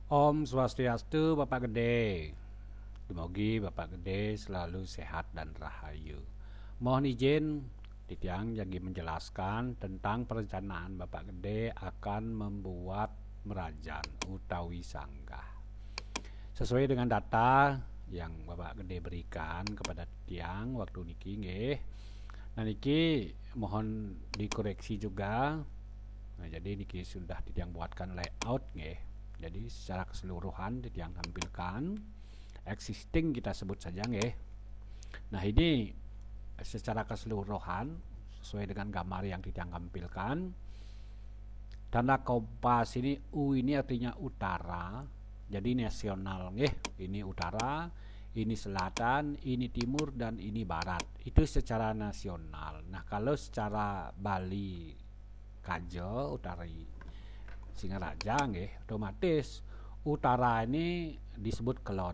Om Swastiastu Bapak Gede. Semoga Bapak Gede selalu sehat dan rahayu. Mohon izin Titiang jadi menjelaskan tentang perencanaan Bapak Gede akan membuat merajan utawi sanggah. Sesuai dengan data yang Bapak Gede berikan kepada Titiang waktu niki nggih. Nah niki mohon dikoreksi juga. Nah jadi niki sudah Titiang buatkan layout nggih. Jadi secara keseluruhan Titiang tampilkan existing kita sebut saja nggih. Nah ini secara keseluruhan sesuai dengan gambar yang Titiang tampilkan. Tanda kompas ini U ini artinya utara. Jadi nasional nggih. Ini utara, ini selatan, ini timur dan ini barat. Itu secara nasional. Nah, kalau secara Bali Kajo utari Singaraja nggih, otomatis utara ini disebut Kelon.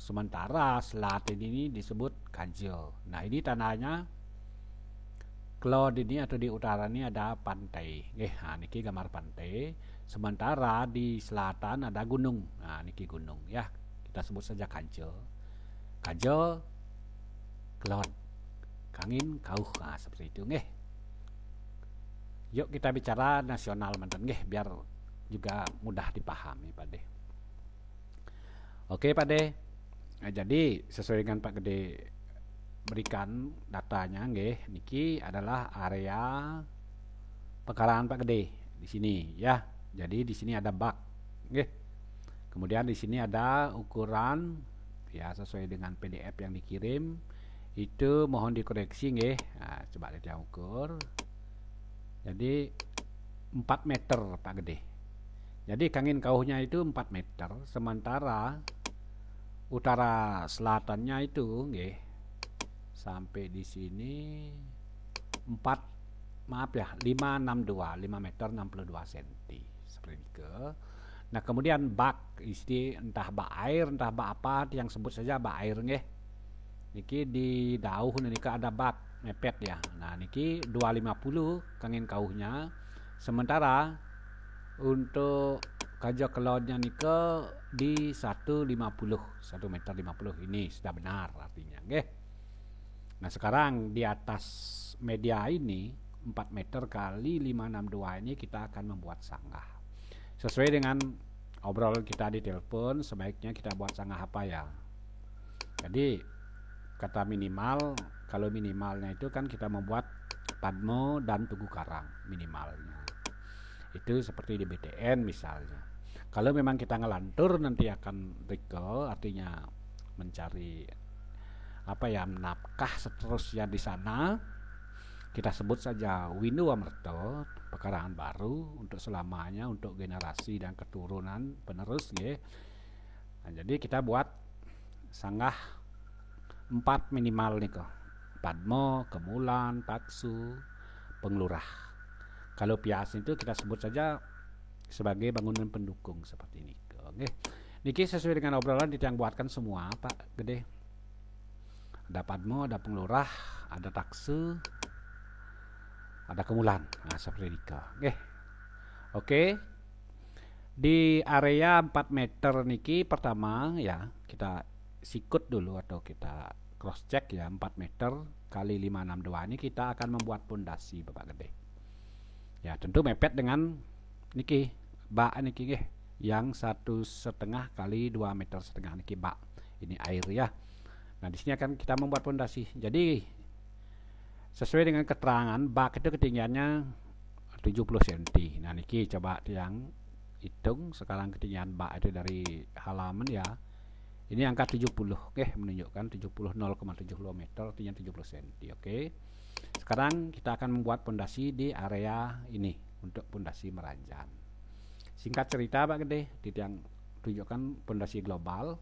Sementara selatan ini disebut Kajo. Nah, ini tandanya Kelon ini atau di utara ini ada pantai. Nah, niki gambar pantai. Sementara di selatan ada gunung. Nah, niki gunung ya. Kita sebut saja Kajo. Kajo, Kelon, Kangin, Kauh. Nah, seperti itu nggih. Yuk kita bicara nasional manten nggih biar juga mudah dipahami Pak De. Oke Pak De. Nah, jadi sesuai dengan Pak Gede berikan datanya nggih, niki adalah area pekarangan Pak Gede di sini ya. Jadi di sini ada bak nggih. Kemudian di sini ada ukuran ya sesuai dengan PDF yang dikirim. Itu mohon dikoreksi nggih. Nah, coba kita ukur. Jadi 4 meter Pak Gede. Jadi kangin kauhnya itu 4 meter, sementara utara selatannya itu nggih sampai di sini 562, 5 meter 62 cm seperti itu. Nah, kemudian bak isi entah bak air, entah bak apa yang sebut saja bak air nggih. Niki di dauh nika ada bak mepet ya. Nah, niki 250 kangin kauhnya. Sementara untuk Kajo kelonnya nika di 150, 1 meter 50 ini sudah benar artinya nggih. Nah, sekarang di atas media ini 4 meter kali 562 ini kita akan membuat sanggah. Sesuai dengan obrolan kita di telepon, sebaiknya kita buat sanggah apa ya? Jadi kata minimal, kalau minimalnya itu kan kita membuat padmo dan tugu karang minimalnya. Itu seperti di BTN misalnya. Kalau memang kita ngelantur nanti akan recall, artinya mencari apa ya, nafkah seterusnya di sana. Kita sebut saja Windu Amerto, pekarangan baru untuk selamanya, untuk generasi dan keturunan penerus nggih. Nah, jadi kita buat sanggah 4 minimal nih kok. Padmo, Kemulan, Taksu, Penglurah. Kalau Pias itu kita sebut saja sebagai bangunan pendukung seperti ini. Oke. Niki sesuai dengan obrolan yang buatkan semua Pak Gede. Ada Padmo, ada Penglurah, ada Taksu, ada Kemulan. Nah, seperti itu. Oke. Di area 4 meter niki pertama ya, kita sikut dulu atau kita cross check ya, 4 meter kali 562 ini kita akan membuat pondasi Bapak Gede. Ya, tentu mepet dengan niki bak niki nggih yang 1,5 kali 2,5 meter niki bak. Ini air ya. Nah, di sini akan kita membuat pondasi. Jadi sesuai dengan keterangan bak itu ketinggiannya 70 cm. Nah, niki coba yang hitung sekarang ketinggian bak itu dari halaman ya. Ini angka 70, menunjukkan 0,70 meter artinya 70 cm. Oke. Sekarang kita akan membuat pondasi di area ini untuk pondasi meranjang. Singkat cerita Pak Gede, yang tunjukkan pondasi global.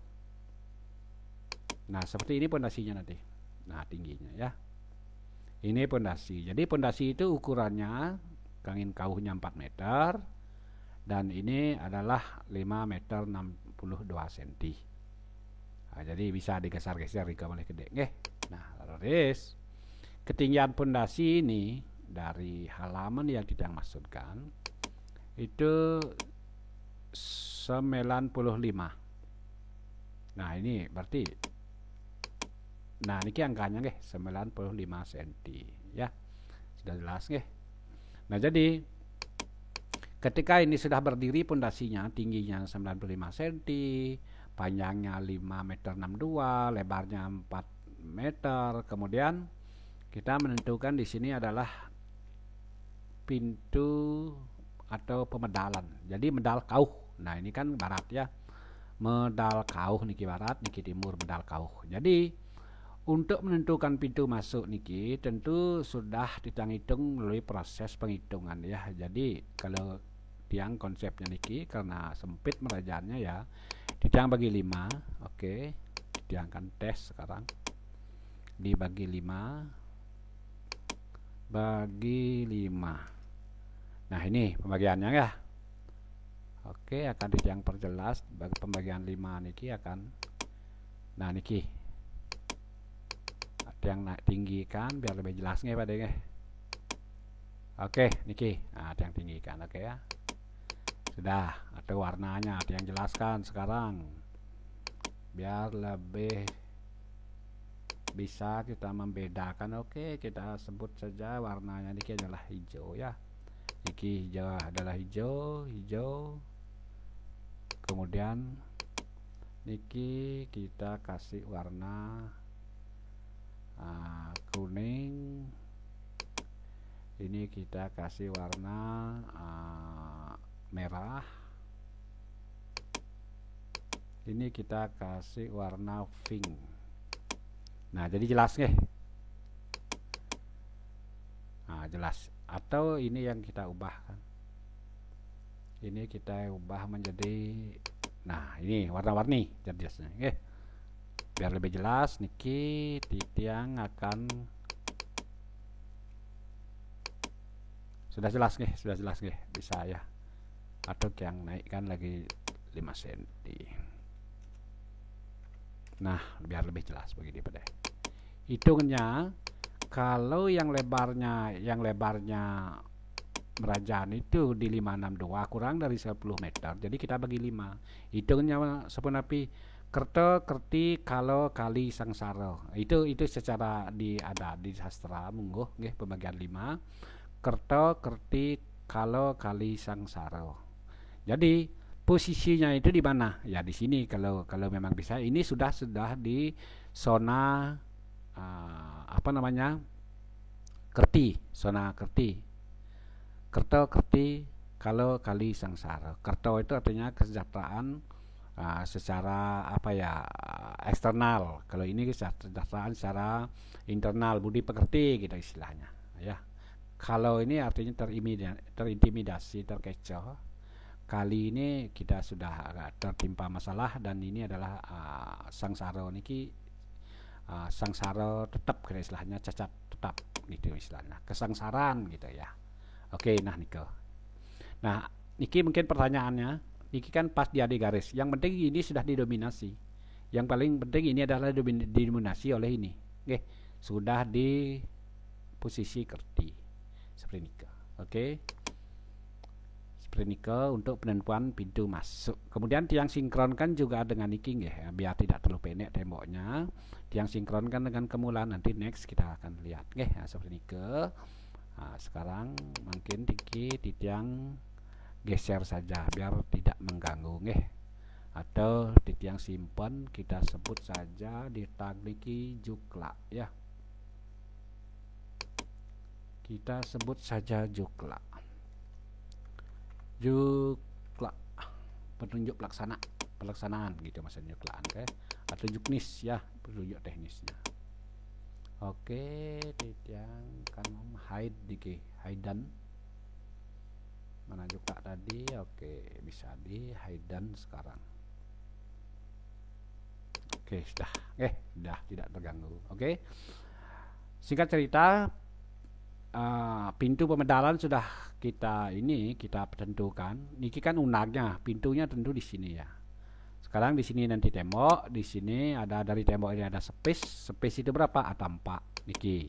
Nah, seperti ini pondasinya nanti. Nah, tingginya ya. Ini pondasi. Jadi pondasi itu ukurannya kangin kauhnya 4 meter dan ini adalah 5 meter 62 cm. Nah, jadi bisa digeser-geser jika boleh gede nggih. Nah, terus ketinggian pondasi ini dari halaman yang kita maksudkan itu Nah ini berarti, nah ini angkanya nggih 95 cm ya. Sudah jelas nggih. Nah jadi ketika ini sudah berdiri pondasinya, tingginya 95 cm, panjangnya 5,62 meter, lebarnya 4 meter. Kemudian kita menentukan di sini adalah pintu atau pemedalan. Jadi medal kauh. Nah ini kan barat ya. Medal kauh niki barat, niki timur, medal kauh. Jadi untuk menentukan pintu masuk niki tentu sudah hitung melalui proses penghitungan ya. Jadi kalau tiang konsepnya niki karena sempit merajaannya ya, ditiang bagi 5. Oke, ditiangkan tes sekarang. Dibagi 5 bagi 5. Nah ini pembagiannya ya. Oke, akan ditiang perjelas bagi pembagian 5 niki akan, nah niki tiang naik tinggi kan biar lebih jelas nggih Pak nggih. Oke niki, nah tiang tinggi kan, oke ya. Sudah, atau warnanya ada yang jelaskan sekarang biar lebih bisa kita membedakan. Oke, kita sebut saja warnanya niki adalah hijau ya. Niki hijau adalah hijau. Kemudian niki kita kasih warna kuning. Ini kita kasih warna merah. Ini kita kasih warna pink. Nah jadi jelas nggih. Nah jelas. Atau ini yang kita ubah kan, ini kita ubah menjadi, nah ini warna-warni jadi jelasnya nggih. Biar lebih jelas niki tiang akan sudah jelas nggih, bisa ya. Atau yang naikkan lagi 5 cm. Nah biar lebih jelas begini pada hitungnya. Kalau yang lebarnya merajaan itu di 562 kurang dari 10 meter, jadi kita bagi 5. Hitungnya sepenapi kerto kerti kalau kali sangsara. Itu secara ada di sastra mungguh nggih pembagian 5. Kerto kerti kalau kali sangsara. Jadi posisinya itu di mana? Ya di sini kalau memang bisa. Ini sudah di zona apa namanya? Kerti, zona kerti. Kerto kerti kalau kali sangsara. Kerto itu artinya kesejahteraan secara apa ya, eksternal. Kalau ini kesejahteraan secara internal, budi pekerti gitu istilahnya ya. Kalau ini artinya terintimidasi, terkecoh. Kali ini kita sudah tertimpa masalah dan ini adalah sangsara niki, sangsara tetap gitu istilahnya, cacat tetap gitu istilahnya, kesangsaran gitu ya. Oke, nah niko. Nah niki mungkin pertanyaannya, niki kan pas dia di garis. Yang penting ini sudah didominasi. Yang paling penting ini adalah didominasi oleh ini. Oke, sudah di posisi kerti seperti ini. Oke, seperti ini untuk penentuan pintu masuk. Kemudian tiang sinkronkan juga dengan niki ya, biar tidak terlalu pendek temboknya. Tiang sinkronkan dengan kemulan, nanti next kita akan lihat nah, seperti ini. Nah, sekarang mungkin niki di tiang geser saja biar tidak mengganggu atau di tiang simpan kita sebut saja di tag niki jukla ya. Kita sebut saja jukla petunjuk pelaksanaan gitu maksudnya juklaan atau juknis ya, petunjuk teknisnya. Oke, tiang kan hide diki haidan mana jukla tadi. Oke, bisa di haidan sekarang. Oke, sudah tidak terganggu. Oke, singkat cerita, pintu pemedalan sudah kita tentukan. Niki kan unagnya, pintunya tentu di sini ya. Sekarang di sini nanti tembok, di sini ada dari tembok ini ada space itu berapa? A4 niki.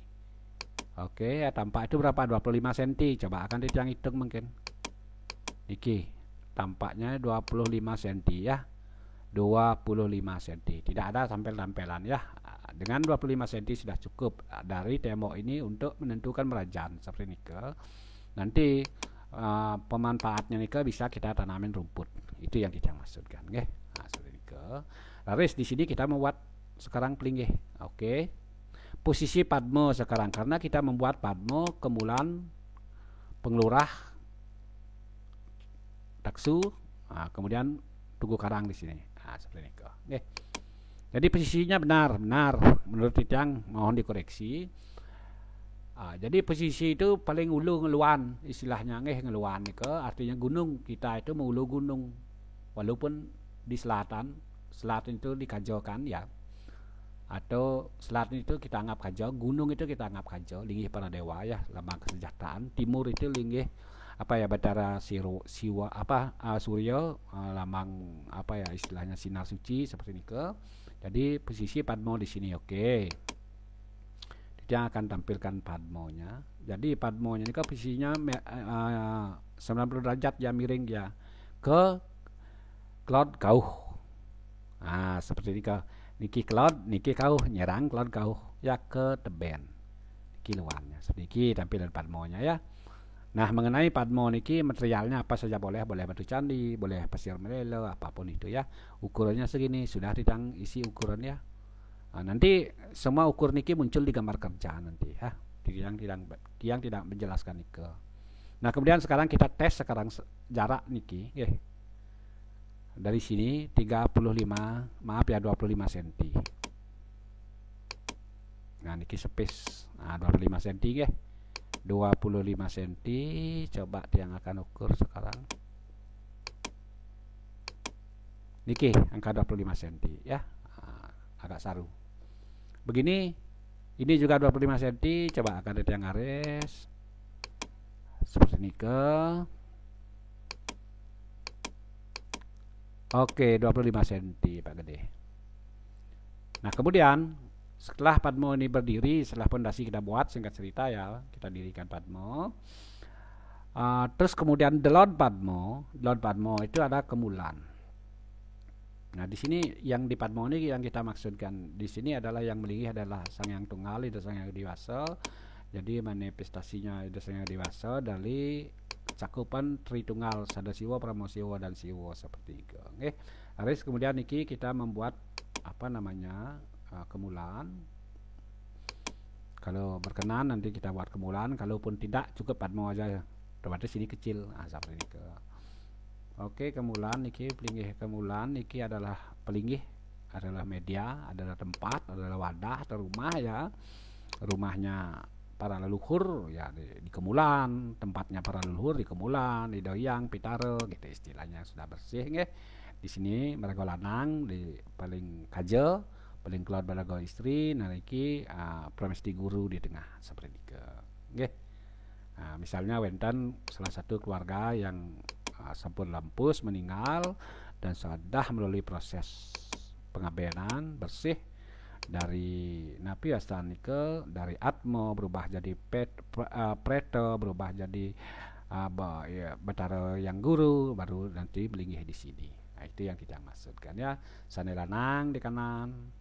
Oke, A4 itu berapa? 25 cm. Coba akan ditiang hitung mungkin. Niki tampaknya 25 cm ya. 25 cm. Tidak ada tampel-tampelan ya. Dengan 25 cm sudah cukup dari tembok ini untuk menentukan merajan seperti ini ke. Nanti pemanfaatnya nih ke bisa kita tanamin rumput. Itu yang kita maksudkan, nggih. Nah, seperti ini ke. Lalu di sini kita membuat sekarang pelinggih. Oke. Posisi padmo sekarang karena kita membuat padmo, kemulan, penglurah, taksu, kemudian tugu karang di sini. Nah, seperti ini kok. Oke. Jadi posisinya benar menurut Titiang, mohon dikoreksi. Jadi posisi itu paling ulu ngeluan istilahnya ngeluan ke artinya gunung, kita itu mengulu gunung walaupun di selatan itu dikajokan ya, atau selatan itu kita anggap kajo, gunung itu kita anggap kajo, linggih para dewa ya, lambang kesejahteraan. Timur itu linggih apa ya, Batara Siwa Suryo, lambang apa ya istilahnya sinar suci seperti ini ke. Jadi posisi padmo di sini oke. Dia akan tampilkan padmonya. Jadi padmonya ini ke posisinya 90 derajat ya, miring ya ke cloud kauh. Nah, seperti ini ke niki cloud, niki kauh, nyerang cloud kauh ya ke teben. Niki luarnya. Sedikit tampilan padmonya ya. Nah, mengenai padmo niki materialnya apa saja boleh batu candi, boleh pasir melelo, apapun itu ya. Ukurannya segini, sudah ditang isi ukurannya. Nanti semua ukur niki muncul di gambar kerja nanti ya. Yang tidak menjelaskan niki. Nah, kemudian sekarang kita tes sekarang jarak niki, dari sini 25 cm. Nah, niki space. Nah, 25 cm nggih. 25 cm, coba yang akan ukur sekarang. Niki angka 25 cm ya. Agak saru. Begini, ini juga 25 cm, coba akan yang garis seperti ini ke. Oke, 25 cm Pak Gede. Nah, kemudian setelah padmo ini berdiri, setelah pondasi kita buat, singkat cerita ya, kita dirikan padmo. Terus kemudian delon padmo itu ada kemulan. Nah, di sini yang di padmo ini yang kita maksudkan di sini adalah yang melinggih adalah sang yang tunggal, itu sang yang dewasa. Jadi manifestasinya itu sang yang dewasa dari cakupan Tritunggal, Sadasiwa, Pramosiwa dan Siwa seperti itu. Oke. Harus kemudian niki kita membuat apa namanya? Kemulan. Kalau berkenan nanti kita buat kemulan, kalaupun tidak cukup padmo aja. Otomatis ini kecil. Seperti ini ke. Oke, kemulan niki pelinggih kemulan niki adalah pelinggih, adalah media, adalah tempat, adalah wadah atau rumah ya. Rumahnya para leluhur ya di kemulan, tempatnya para leluhur di kemulan, di doyang, pitare gitu istilahnya, sudah bersih nggih. Di sini mereka lanang di paling kaje, paling keluar balago istri, nah niki pramesti guru di tengah seperti itu nggih. Misalnya wenten salah satu keluarga yang sampun lampus meninggal dan sudah melalui proses pengabenan bersih dari napi asal nikel, dari atmo berubah jadi preto, berubah jadi Batara yang guru, baru nanti belinggih di sini. Nah, itu yang kita maksudkan ya. Sane lanang di kanan,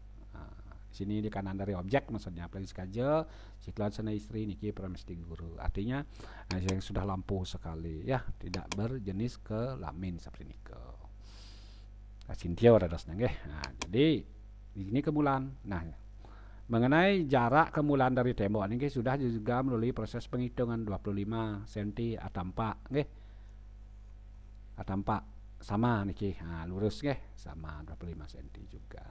sini di kanan dari objek maksudnya apalagi kaje, siklon sana istri niki pramesti guru. Artinya yang sudah lampu sekali ya, tidak berjenis kelamin seperti ini ke. Sintio radosna nggih. Nah, jadi ini kemulan. Nah, mengenai jarak kemulan dari tembok ini sudah juga melalui proses penghitungan 25 cm atampak nggih. Atampak sama niki. Nah, lurus nggih sama 25 cm juga.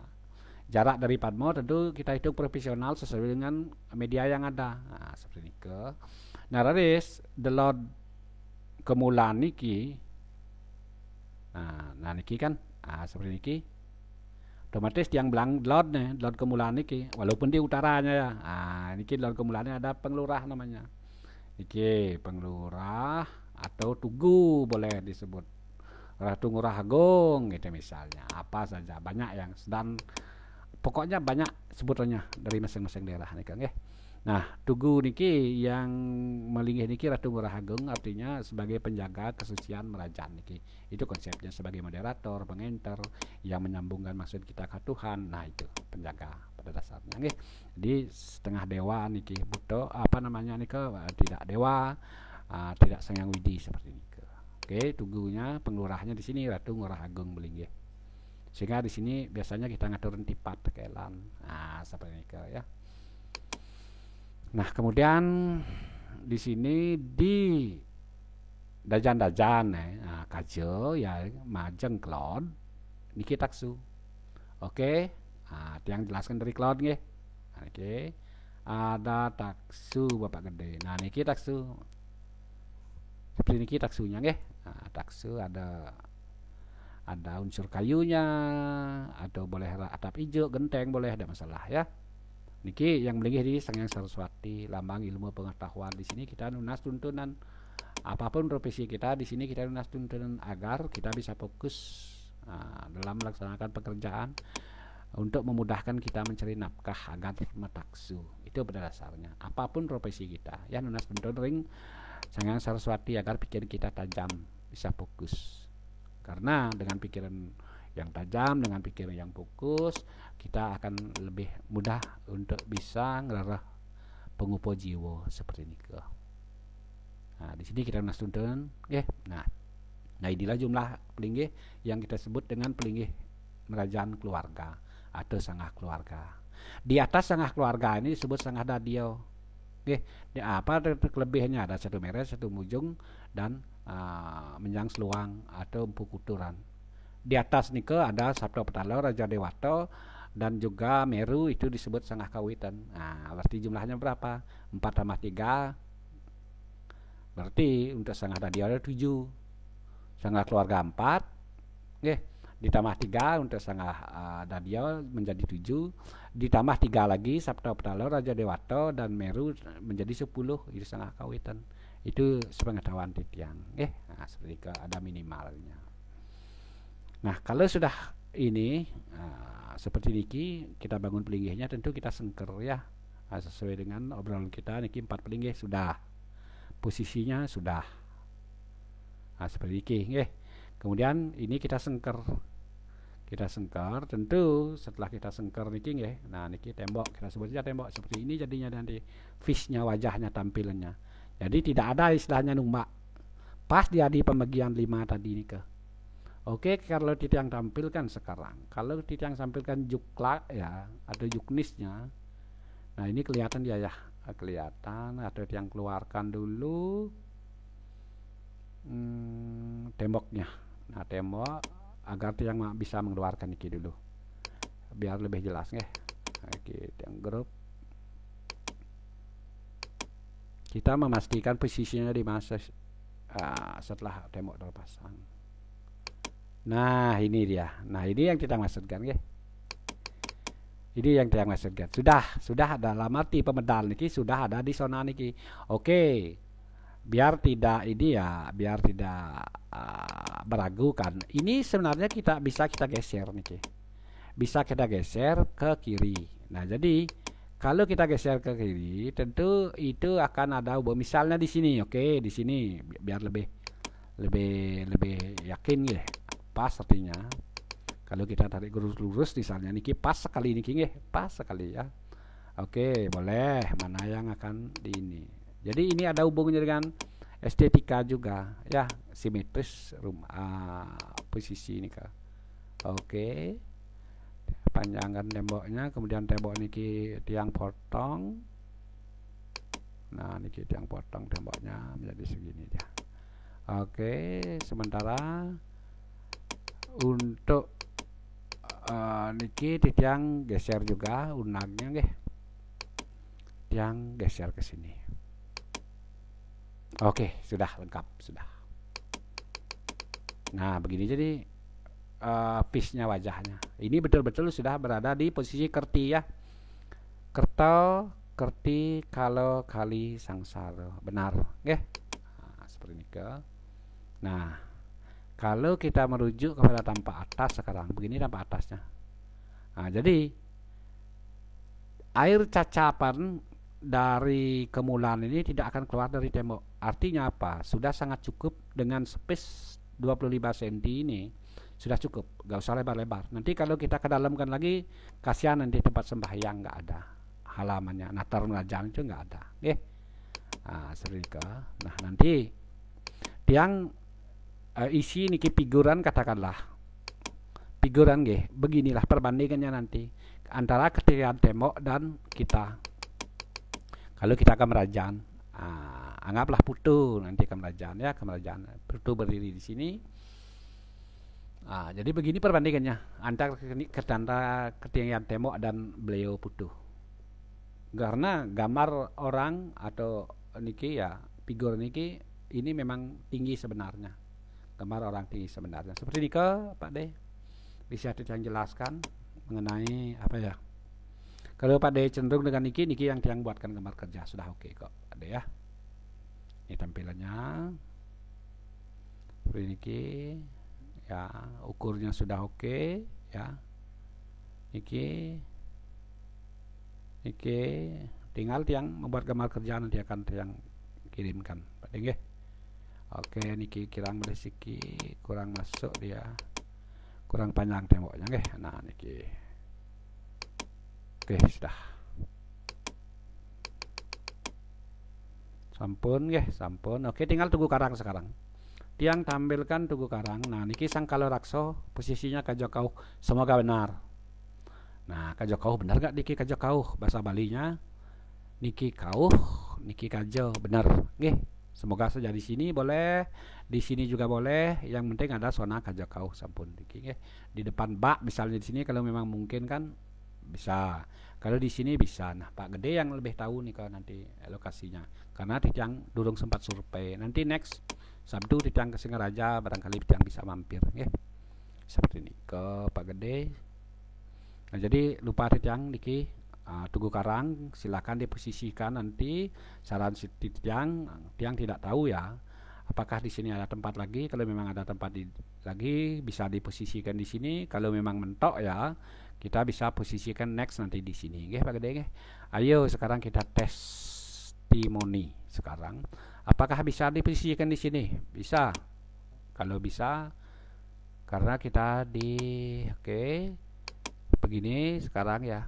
Jarak dari padmo tentu kita hitung profesional sesuai dengan media yang ada. Nah, seperti ini ke. Nah, raris delod kemulan niki. Nah niki kan seperti niki. Otomatis yang belang delod kemulan niki walaupun di utaranya ya. Niki delod kemulannya ada penglurah namanya. Niki penglurah atau tugu boleh disebut. Ratu Ngurah Agung gitu misalnya. Apa saja banyak yang sedang pokoknya banyak sebutannya dari masing-masing daerah nih kan nggih. Nah, tugu niki yang melinggih niki Ratu Ngurah Agung artinya sebagai penjaga kesucian merajaan niki. Itu konsepnya sebagai moderator, pengenter yang menyambungkan maksud kita ke Tuhan. Nah, itu penjaga pada dasarnya nggih. Jadi setengah dewa niki buto apa namanya niki tidak dewa, tidak Sanghyang Widi seperti niki. Oke, tugunya penglurahnya di sini Ratu Ngurah Agung melinggih. Sehingga di sini biasanya kita ngatur tipat kelan. Nah, seperti niki ya. Nah, kemudian di sini di dajan-dajan nah, kajo ya majeng klod niki taksu. Oke. Nah, yang jelaskan dari klod nggih. Nah, oke. Ada taksu Bapak Gede. Nah, niki taksu. Seperti niki taksunya nggih. Nah, taksu ada unsur kayunya atau boleh atap hijau, genteng boleh, ada masalah ya. Niki yang melinggih di Sanghyang Saraswati, lambang ilmu pengetahuan. Di sini kita nunas tuntunan apapun profesi kita, di sini kita nunas tuntunan agar kita bisa fokus dalam melaksanakan pekerjaan untuk memudahkan kita mencari nafkah agar mataksu. Itu pada dasarnya. Apapun profesi kita, ya nunas tuntunan ring Sanghyang Saraswati agar pikiran kita tajam, bisa fokus. Karena dengan pikiran yang tajam, dengan pikiran yang fokus, kita akan lebih mudah untuk bisa ngelarah pengupo jiwa seperti ini. Nah, di sini kita nastuntun, ya. Nah, inilah jumlah pelinggih yang kita sebut dengan pelinggih merajaan keluarga atau sanggah keluarga. Di atas sanggah keluarga ini disebut sanggah dadio. Oke, apa kelebihannya? Ada satu meres, satu mujung, dan menjang seluang atau empu kuturan. Di atas nike ada Sabto Petalo, Raja Dewato, dan juga Meru, itu disebut sanggah kawitan. Nah, berarti jumlahnya berapa? 4 tambah 3. Berarti untuk sanggah dadio ada 7. Sanggah keluarga 4. Ditambah 3 untuk sanggah dadio menjadi 7. Ditambah 3 lagi Sabto Petalo, Raja Dewato, dan Meru menjadi 10. Itu sanggah kawitan. Itu sepengetahuan titiang. Nah, seperti ada minimalnya. Nah, kalau sudah ini seperti niki kita bangun pelinggihnya, tentu kita sengker ya. Sesuai dengan obrolan kita niki 4 pelinggih sudah. Posisinya sudah. Nah, seperti niki nggih. Kemudian ini kita sengker. Kita sengker, tentu setelah kita sengker niki nggih. Nah, niki tembok, kita sebut saja tembok seperti ini jadinya, nanti fishnya, wajahnya, tampilannya. Jadi tidak ada istilahnya numbak. Pas dia di pembagian 5 tadi nih ke. Oke, kalau titik yang tampilkan sekarang. Kalau titik yang tampilkan jukla ya atau juknisnya. Nah, ini kelihatan dia ya. Kelihatan atau yang keluarkan dulu temboknya. Nah, tembok agar yang bisa mengeluarkan ini dulu. Biar lebih jelas nggih. Oke, yang grup. Kita memastikan posisinya di masa setelah tembok terpasang. Nah, ini dia. Nah, ini yang kita maksudkan ya. Ini yang kita maksudkan. Sudah dalam arti pemedal niki sudah ada di zona niki. Oke. Biar tidak ini ya, biar tidak meragukan. Ini sebenarnya kita geser niki. Bisa kita geser ke kiri. Nah, jadi kalau kita geser ke kiri, tentu itu akan ada ubah. Misalnya di sini, oke, di sini biar lebih yakin ya. Pas artinya. Kalau kita tarik lurus misalnya niki pas sekali niki nggih, pas sekali ya. Oke, boleh. Mana yang akan di ini. Jadi ini ada hubungannya dengan estetika juga, ya, simetris posisi ini Kak. Oke. Panjangkan temboknya, kemudian tembok niki tiang potong. Nah, niki tiang potong temboknya menjadi segini dia. Oke, sementara untuk niki tiang geser juga unagnya nggih. Tiang geser ke sini. Oke, sudah lengkap, sudah. Nah, begini jadi piece-nya, wajahnya. Ini betul-betul sudah berada di posisi kerti ya. Kerto, kerti, kalau, kali, sangsara. Benar, nggih? Nah, seperti ini ke. Nah, kalau kita merujuk kepada tampak atas sekarang, begini tampak atasnya. Nah, jadi air cacapan dari kemulan ini tidak akan keluar dari tembok. Artinya apa? Sudah sangat cukup dengan space 25 cm ini. Sudah cukup, gak usah lebar-lebar. Nanti kalau kita kedalamkan lagi, kasihan nanti tempat sembahyang nggak ada halamannya. Natar Merajaan itu nggak ada. Nah, seperti. Nah, nanti tiang isi niki figuran, katakanlah figuran beginilah perbandingannya nanti antara ketinggian tembok dan kita. Kalau kita ke Merajaan, anggaplah putu nanti ke Merajaan ya, ke Merajaan. Putu berdiri di sini. Jadi begini perbandingannya antara ketinggian tembok dan beliau putu. Karena gambar orang atau niki ya, figur niki ini memang tinggi sebenarnya. Gambar orang tinggi sebenarnya. Seperti ini ke Pak De. Bisa yang jelaskan mengenai apa ya? Kalau Pak De cenderung dengan niki yang tiang buatkan gambar kerja sudah oke kok Pak De ya. Ini tampilannya. Seperti niki ya, ukurnya sudah oke ya. Niki tinggal tiang membuat gambar kerja nanti akan tiang kirimkan Pak De. Oke, niki kirang berisiki kurang masuk dia. Kurang panjang temboknya Nah, niki. Oke, sudah. Sampun sampun. Oke, tinggal Tugu Karang sekarang. Tiang tampilkan Tugu Karang. Nah, niki Sangkala Rakso, posisinya kajokauh. Semoga benar. Nah, kajokauh benar gak niki kajokauh? Bahasa Balinya niki kauh, niki kajo, benar. Semoga saja di sini boleh, di sini juga boleh. Yang penting ada zona kajokauh sampun niki Di depan bak misalnya di sini kalau memang mungkin kan bisa. Kalau di sini bisa. Nah, Pak Gede yang lebih tahu nih kalau nanti lokasinya. Karena Titiang durung sempat survei. Nanti next Sabtu Titiang ke Singaraja, barangkali Titiang bisa mampir Seperti ini ke Pak Gede. Nah, jadi lupa Titiang niki Tugu Karang silakan diposisikan nanti. Saran tiang tidak tahu ya apakah di sini ada tempat lagi. Kalau memang ada tempat lagi bisa diposisikan di sini. Kalau memang mentok ya kita bisa posisikan next nanti di sini Pak Gede. Ayo sekarang kita testimoni sekarang. Apakah bisa diposisikan di sini? Bisa. Kalau bisa karena kita begini sekarang ya.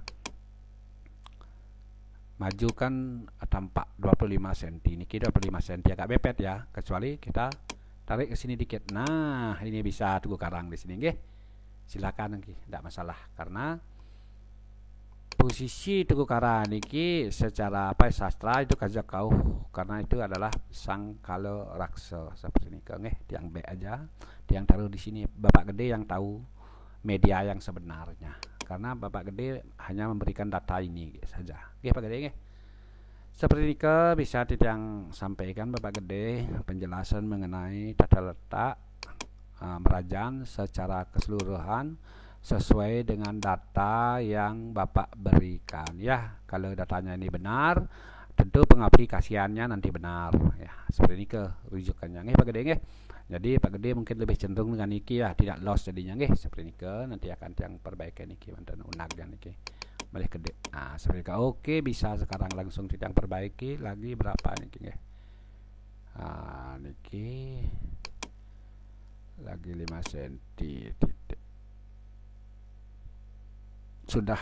Majukan tampak 25 cm. Niki 25 cm agak mepet ya, kecuali kita tarik ke sini dikit. Nah, ini bisa Tugu Karang di sini Silakan tidak masalah karena posisi Tugu Karang niki secara sastra itu kajokauh karena itu adalah Sangkala Raksa seperti ini tiang B aja. Tiang taruh di sini. Bapak Gede yang tahu media yang sebenarnya. Karena Bapak Gede hanya memberikan data ini saja. Pak Gede seperti ini bisa Titiang sampaikan Bapak Gede penjelasan mengenai tata letak Merajaan secara keseluruhan sesuai dengan data yang Bapak berikan ya. Kalau datanya ini benar, tentu pengaplikasiannya nanti benar ya. Seperti ini rujukannya Pak Gede Jadi Pak Gede mungkin lebih cenderung dengan niki ya, tidak loss jadinya seperti ini nanti akan yang perbaikan niki mantan unagnya niki balik Gede. Nah, seperti oke bisa sekarang langsung yang perbaiki lagi berapa niki niki lagi 5 cm sudah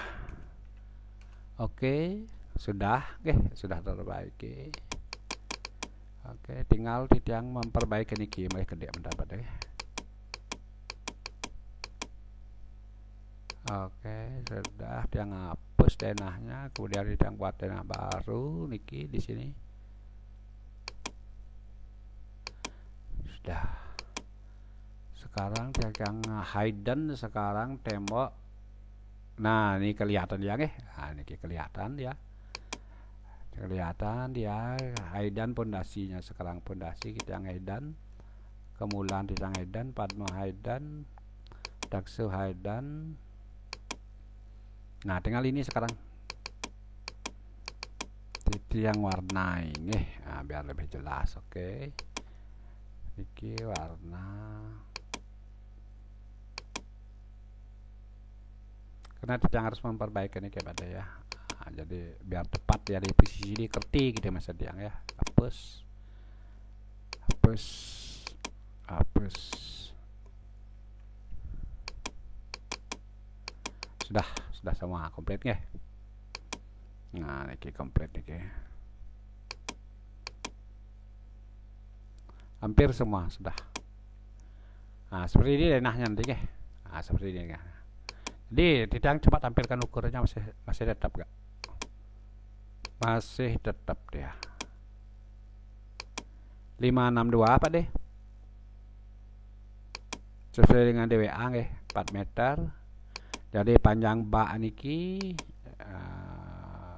sudah terbaiki. Oke, tinggal Titiang memperbaiki niki mulai Gede mendapat Oke, sudah Tiang hapus denahnya, kemudian Titiang buat denah baru niki di sini. Sudah. Sekarang Tiang hidden sekarang tembok. Nah, ini kelihatan ya Nah, niki kelihatan ya. Kelihatan dia haidan pondasinya sekarang pondasi kita yang haidan kemulan kita haidan Padma haidan Daksu haidan. Nah, tinggal ini sekarang titik yang warnai biar lebih jelas. Oke, ini warna karena kita harus memperbaiki ini pada ya. jadi biar tepat ya di posisi di kerti gitu Mas Tiang ya. Hapus, hapus, hapus. Sudah semua komplit nggih. Nah, niki komplit niki. Hampir semua sudah. Nah, seperti ini denahnya nanti nggih. Nah, seperti ini kan. Jadi, Tiang coba tampilkan ukurannya masih tetap gak? Masih tetap dia. 562 apa deh? Sesuai dengan DWA nggih, 4 meter. Jadi panjang bak niki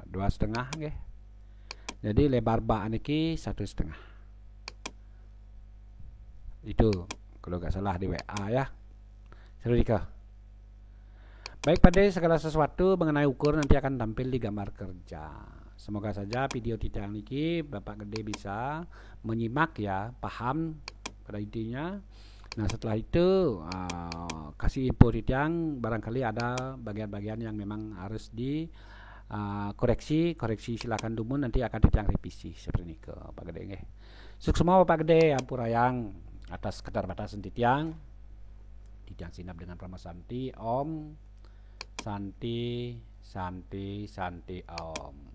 2,5 nggih. Jadi lebar bak niki 1,5. Itu kalau nggak salah di WA ya. Seru dikah? Baik, pada segala sesuatu mengenai ukur nanti akan tampil di gambar kerja. Semoga saja video Tiang niki Bapak Gede bisa menyimak ya, paham pada intinya. Nah, setelah itu kasih info Tiang, barangkali ada bagian-bagian yang memang harus di koreksi silakan dumun, nanti akan Tiang revisi seperti ini ke Pak Gede nggih. Sukses semua Bapak Gede, ampurayang atas keterbatasan Tiang sinap dengan Rama Santi Om Santi Om.